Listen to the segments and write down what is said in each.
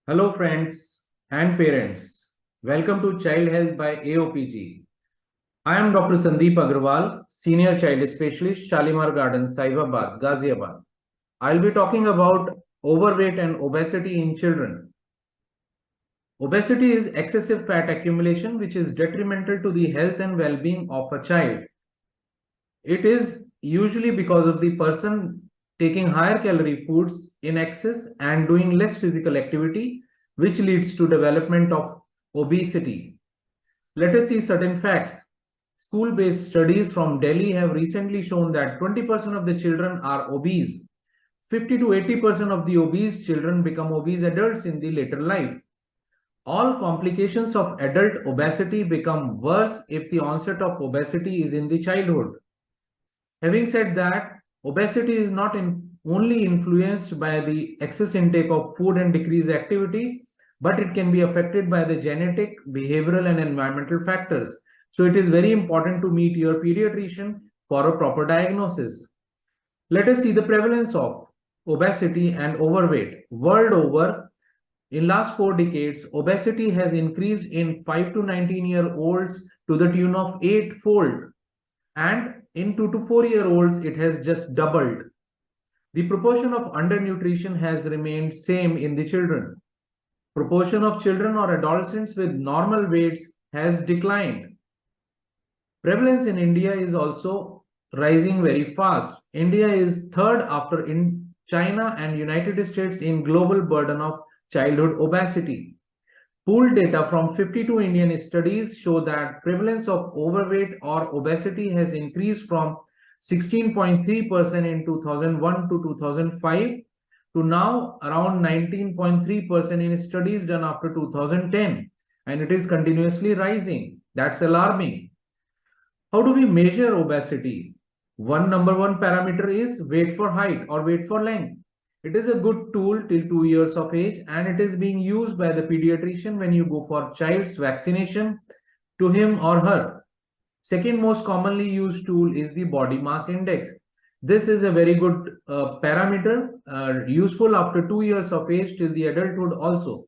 Hello friends and parents. Welcome to Child Health by AOPG. I am Dr. Sandeep Agrawal, Senior Child Specialist, Shalimar Gardens, Saibabad, Ghaziabad. I'll be talking about overweight and obesity in children. Obesity is excessive fat accumulation which is detrimental to the health and well-being of a child. It is usually because of the person taking higher calorie foods in excess and doing less physical activity, which leads to development of obesity. Let us see certain facts. School-based studies from Delhi have recently shown that 20% of the children are obese. 50 to 80% of the obese children become obese adults in the later life. All complications of adult obesity become worse if the onset of obesity is in the childhood. Having said that, obesity is not only influenced by the excess intake of food and decreased activity, but it can be affected by the genetic, behavioral, and environmental factors. So it is very important to meet your pediatrician for a proper diagnosis. Let us see the prevalence of obesity and overweight. World over, in last 4 decades, obesity has increased in 5 to 19-year-olds to the tune of 8-fold. And in 2 to 4-year-olds, it has just doubled. The proportion of undernutrition has remained same in the children. Proportion of children or adolescents with normal weights has declined. Prevalence in India is also rising very fast. India is third after in China and United States in global burden of childhood obesity. Pooled data from 52 Indian studies show that prevalence of overweight or obesity has increased from 16.3% in 2001 to 2005 to now around 19.3% in studies done after 2010, and it is continuously rising. That's alarming. How do we measure obesity? Number one parameter is weight for height or weight for length. It is a good tool till 2 years of age, and it is being used by the pediatrician when you go for child's vaccination to him or her. Second most commonly used tool is the body mass index. This is a very good parameter, useful after 2 years of age till the adulthood also.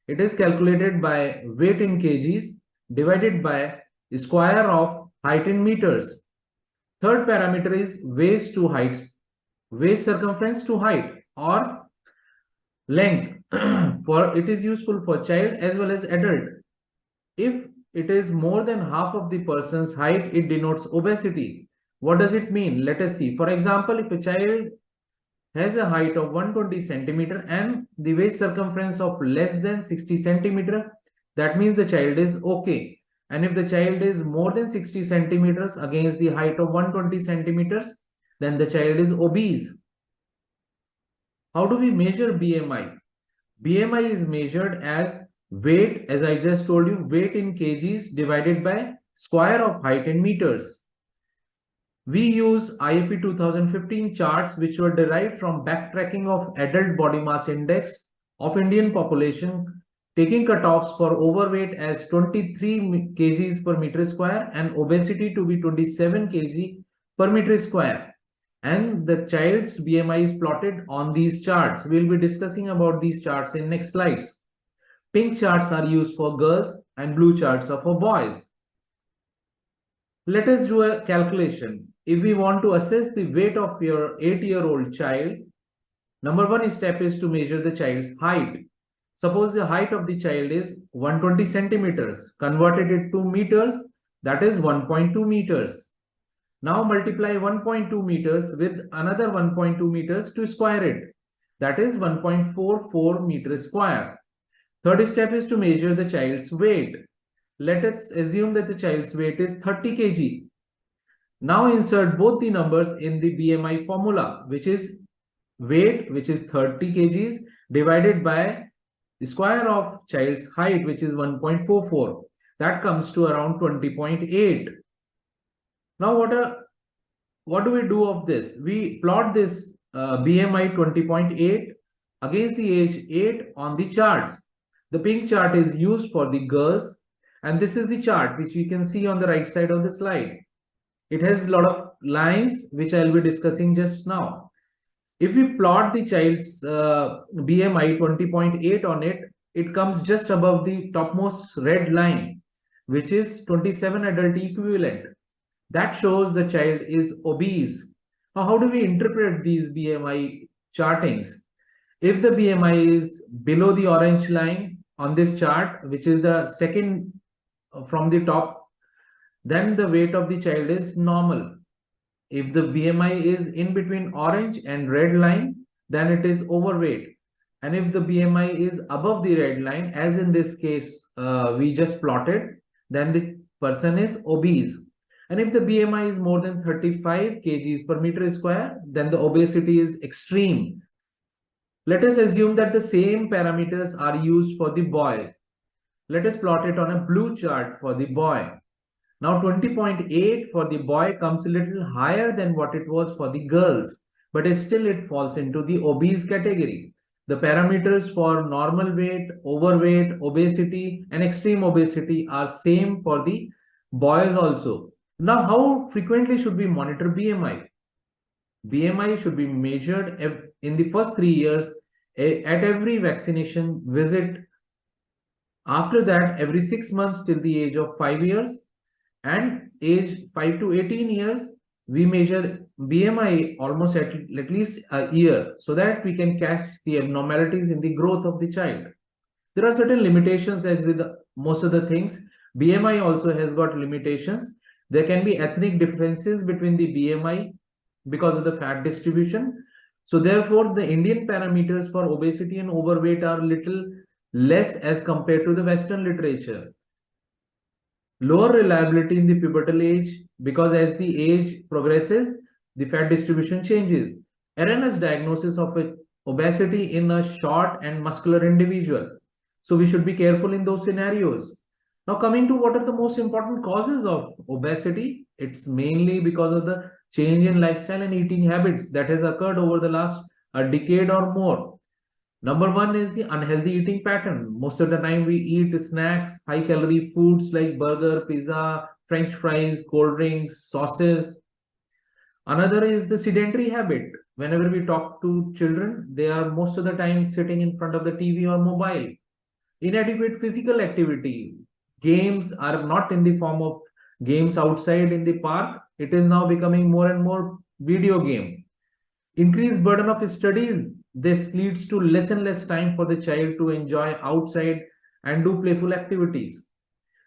It is calculated by weight in kgs divided by square of height in meters. Third parameter is waist to height, waist circumference to height or length. For it is useful for child as well as adult. If it is more than half of the person's height, it denotes obesity. What does it mean? Let us see. For example, if a child has a height of 120 centimeter and the waist circumference of less than 60 centimeter, that means the child is okay. And if the child is more than 60 centimeters against the height of 120 centimeters, then the child is obese. How do we measure BMI? BMI is measured as weight, as I just told you, weight in kgs divided by square of height in meters. We use IAP 2015 charts which were derived from backtracking of adult body mass index of Indian population, taking cutoffs for overweight as 23 kgs per meter square and obesity to be 27 kg per meter square. And the child's BMI is plotted on these charts. We'll be discussing about these charts in next slides. Pink charts are used for girls and blue charts are for boys. Let us do a calculation. If we want to assess the weight of your 8-year-old child, number one step is to measure the child's height. Suppose the height of the child is 120 centimeters. Converted it to meters, that is 1.2 meters. Now multiply 1.2 meters with another 1.2 meters to square it. That is 1.44 meters square. Third step is to measure the child's weight. Let us assume that the child's weight is 30 kg. Now insert both the numbers in the BMI formula, which is weight, which is 30 kgs, divided by the square of child's height, which is 1.44. That comes to around 20.8. Now what do we do of this? We plot this BMI 20.8 against the age 8 on the charts. The pink chart is used for the girls, and this is the chart which we can see on the right side of the slide. It has a lot of lines which I will be discussing just now. If we plot the child's BMI 20.8 on it, it comes just above the topmost red line, which is 27 adult equivalent. That shows the child is obese. Now, how do we interpret these BMI chartings? If the BMI is below the orange line on this chart, which is the second from the top, then the weight of the child is normal. If the BMI is in between orange and red line, then it is overweight. And if the BMI is above the red line, as in this case we just plotted, then the person is obese. And if the BMI is more than 35 kgs per meter square, then the obesity is extreme. Let us assume that the same parameters are used for the boy. Let us plot it on a blue chart for the boy. Now 20.8 for the boy comes a little higher than what it was for the girls, but still it falls into the obese category. The parameters for normal weight, overweight, obesity, and extreme obesity are same for the boys also. Now, how frequently should we monitor BMI? BMI should be measured in the first 3 years at every vaccination visit. After that, every 6 months till the age of 5 years, and age 5 to 18 years, we measure BMI almost at least a year, so that we can catch the abnormalities in the growth of the child. There are certain limitations, as with most of the things. BMI also has got limitations. There can be ethnic differences between the BMI because of the fat distribution. So therefore, the Indian parameters for obesity and overweight are little less as compared to the Western literature. Lower reliability in the pubertal age, because as the age progresses, the fat distribution changes. Erroneous diagnosis of obesity in a short and muscular individual. So we should be careful in those scenarios. Now, coming to what are the most important causes of obesity, it's mainly because of the change in lifestyle and eating habits that has occurred over the last a decade or more. Number one is the unhealthy eating pattern. Most of the time we eat snacks, high calorie foods like burger, pizza, French fries, cold drinks, sauces. Another is the sedentary habit. Whenever we talk to children, they are most of the time sitting in front of the TV or mobile. Inadequate physical activity. Games are not in the form of games outside in the park. It is now becoming more and more video game. Increased burden of studies. This leads to less and less time for the child to enjoy outside and do playful activities.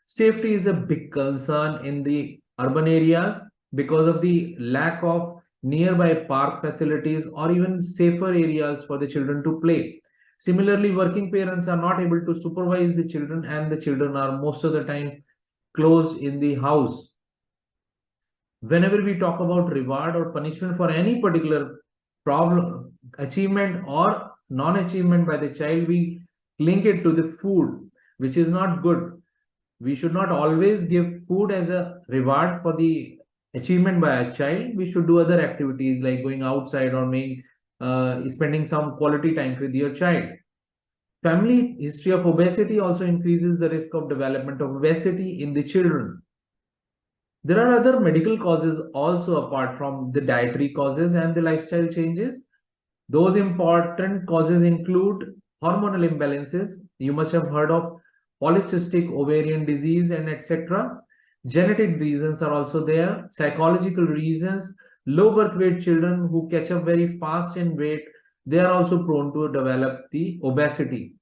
Safety is a big concern in the urban areas because of the lack of nearby park facilities or even safer areas for the children to play. Similarly, working parents are not able to supervise the children, and the children are most of the time closed in the house. Whenever we talk about reward or punishment for any particular problem, achievement or non-achievement by the child, we link it to the food, which is not good. We should not always give food as a reward for the achievement by a child. We should do other activities like going outside or spending some quality time with your child. Family history of obesity also increases the risk of development of obesity in the children. There are other medical causes also apart from the dietary causes and the lifestyle changes. Those important causes include hormonal imbalances. You must have heard of polycystic ovarian disease and etc. Genetic reasons are also there. Psychological reasons. Low birth weight children who catch up very fast in weight, they are also prone to develop the obesity.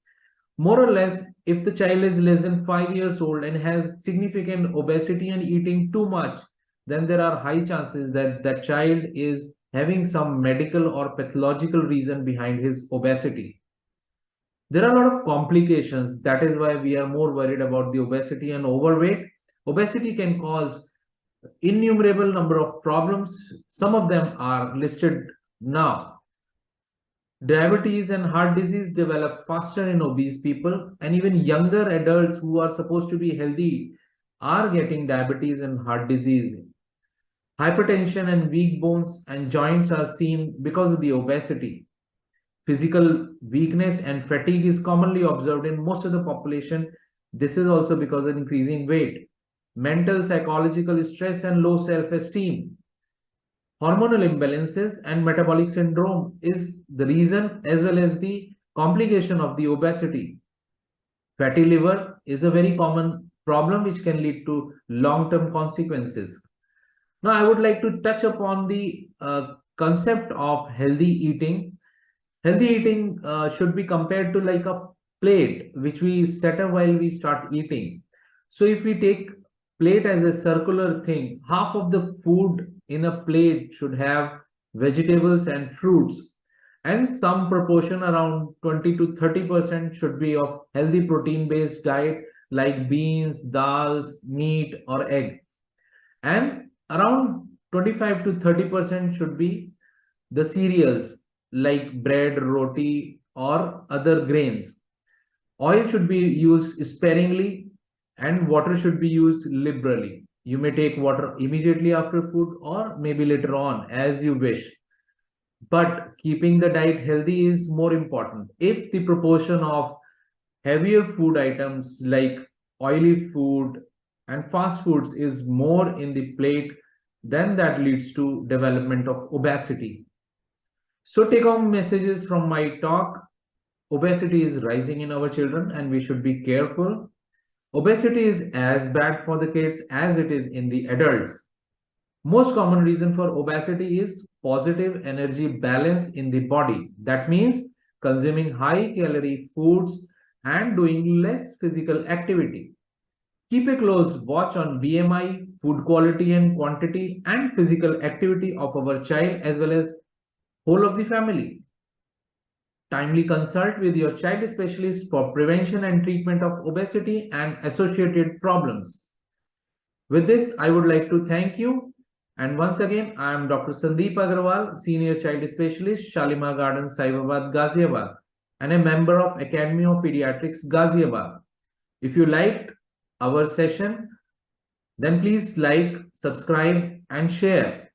More or less, if the child is less than 5 years old and has significant obesity and eating too much, then there are high chances that that child is having some medical or pathological reason behind his obesity. There are a lot of complications. That is why we are more worried about the obesity and overweight. Obesity can cause innumerable number of problems. Some of them are listed now. Diabetes and heart disease develop faster in obese people, and even younger adults who are supposed to be healthy are getting diabetes and heart disease. Hypertension and weak bones and joints are seen because of the obesity. Physical weakness and fatigue is commonly observed in most of the population. This is also because of increasing weight. Mental, psychological stress and low self-esteem. Hormonal imbalances and metabolic syndrome is the reason as well as the complication of the obesity. Fatty liver is a very common problem which can lead to long-term consequences. Now, I would like to touch upon the concept of healthy eating. Healthy eating should be compared to like a plate which we set up while we start eating. So if we take plate as a circular thing, half of the food in a plate should have vegetables and fruits, and some proportion around 20 to 30% should be of healthy protein based diet like beans, dals, meat or egg, and around 25 to 30% should be the cereals like bread, roti, or other grains. Oil should be used sparingly and water should be used liberally. You may take water immediately after food or maybe later on as you wish. But keeping the diet healthy is more important. If the proportion of heavier food items like oily food and fast foods is more in the plate, then that leads to development of obesity. So take home messages from my talk. Obesity is rising in our children and we should be careful. Obesity is as bad for the kids as it is in the adults. Most common reason for obesity is positive energy balance in the body. That means consuming high calorie foods and doing less physical activity. Keep a close watch on BMI, food quality and quantity, and physical activity of our child as well as whole of the family. Timely consult with your child specialist for prevention and treatment of obesity and associated problems. With this, I would like to thank you. And once again, I am Dr. Sandeep Agarwal, Senior Child Specialist, Shalimar Gardens, Saibabad, Ghaziabad, and a member of Academy of Pediatrics, Ghaziabad. If you liked our session, then please like, subscribe, and share.